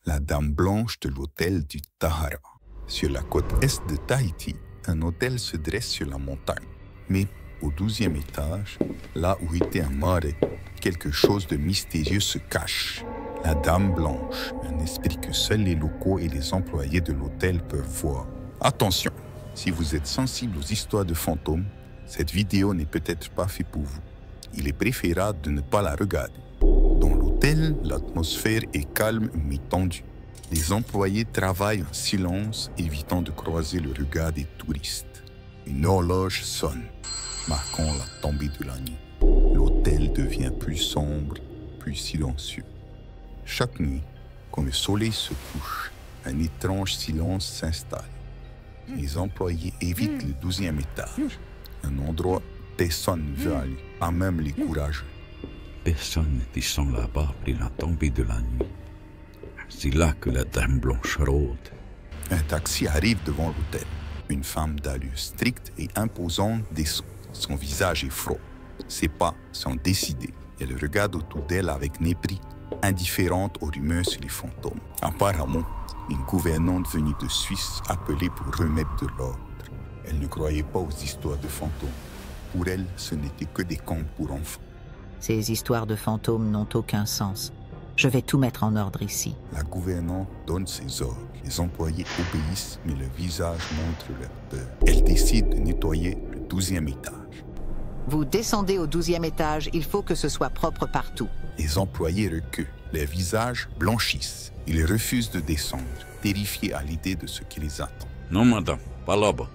La Dame Blanche de l'hôtel du Tahara. Sur la côte est de Tahiti, un hôtel se dresse sur la montagne. Mais au 12e étage, là où était un marais, quelque chose de mystérieux se cache. La Dame Blanche, un esprit que seuls les locaux et les employés de l'hôtel peuvent voir. Attention, si vous êtes sensible aux histoires de fantômes, cette vidéo n'est peut-être pas faite pour vous. Il est préférable de ne pas la regarder. Dans l'hôtel, l'atmosphère est calme mais tendue. Les employés travaillent en silence, évitant de croiser le regard des touristes. Une horloge sonne, marquant la tombée de la nuit. L'hôtel devient plus sombre, plus silencieux. Chaque nuit, quand le soleil se couche, un étrange silence s'installe. Les employés évitent le 12e étage, un endroit où personne ne veut aller, pas même les courageux. Personne ne descend là-bas après la tombée de la nuit. C'est là que la Dame Blanche rôde. Un taxi arrive devant l'hôtel. Une femme d'allure stricte et imposante descend. Son visage est froid. Ses pas sont décidés. Elle regarde autour d'elle avec mépris, indifférente aux rumeurs sur les fantômes. Apparemment, une gouvernante venue de Suisse appelée pour remettre de l'ordre. Elle ne croyait pas aux histoires de fantômes. Pour elle, ce n'était que des contes pour enfants. Ces histoires de fantômes n'ont aucun sens. Je vais tout mettre en ordre ici. La gouvernante donne ses ordres. Les employés obéissent, mais le visage montre leur peur. Elle décide de nettoyer le 12e étage. Vous descendez au 12e étage, il faut que ce soit propre partout. Les employés reculent. Leurs visages blanchissent. Ils refusent de descendre, terrifiés à l'idée de ce qui les attend. Non, madame, pas là-bas.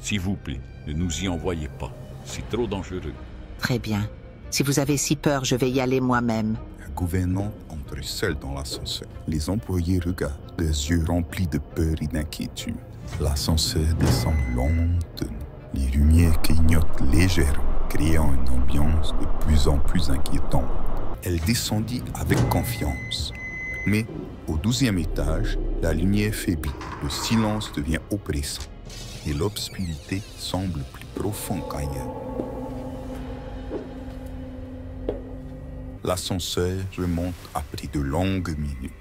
S'il vous plaît, ne nous y envoyez pas. C'est trop dangereux. Très bien. Si vous avez si peur, je vais y aller moi-même. La gouvernante entre seule dans l'ascenseur. Les employés regardent, les yeux remplis de peur et d'inquiétude. L'ascenseur descend lentement. Les lumières clignotent légèrement, créant une ambiance de plus en plus inquiétante. Elle descendit avec confiance. Mais au 12e étage, la lumière faiblit. Le silence devient oppressant. Et l'obscurité semble plus profonde qu'ailleurs. L'ascenseur remonte après de longues minutes.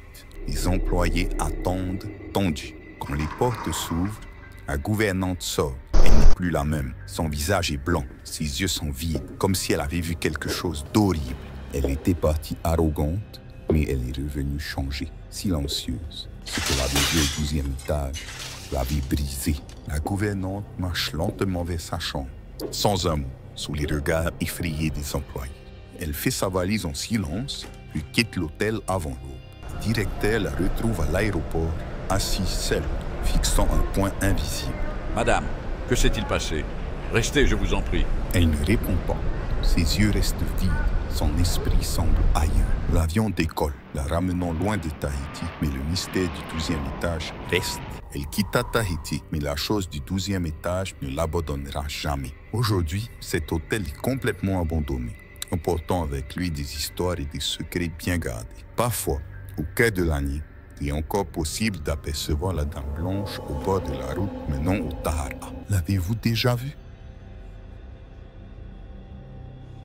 Les employés attendent, tendus. Quand les portes s'ouvrent, la gouvernante sort. Elle n'est plus la même. Son visage est blanc, ses yeux sont vides, comme si elle avait vu quelque chose d'horrible. Elle était partie arrogante, mais elle est revenue changée, silencieuse. Ce qu'elle avait vu au 12e étage l'avait brisée. La gouvernante marche lentement vers sa chambre, sans un mot, sous les regards effrayés des employés. Elle fait sa valise en silence, puis quitte l'hôtel avant l'aube. Le directeur la retrouve à l'aéroport, assise seule, fixant un point invisible. Madame, que s'est-il passé? Restez, je vous en prie. Elle ne répond pas. Ses yeux restent vides. Son esprit semble ailleurs. L'avion décolle, la ramenant loin de Tahiti, mais le mystère du 12e étage reste. Elle quitta Tahiti, mais la chose du 12e étage ne l'abandonnera jamais. Aujourd'hui, cet hôtel est complètement abandonné, emportant avec lui des histoires et des secrets bien gardés. Parfois, au cœur de la nuit, il est encore possible d'apercevoir la Dame Blanche au bord de la route menant au Tahara. L'avez-vous déjà vue?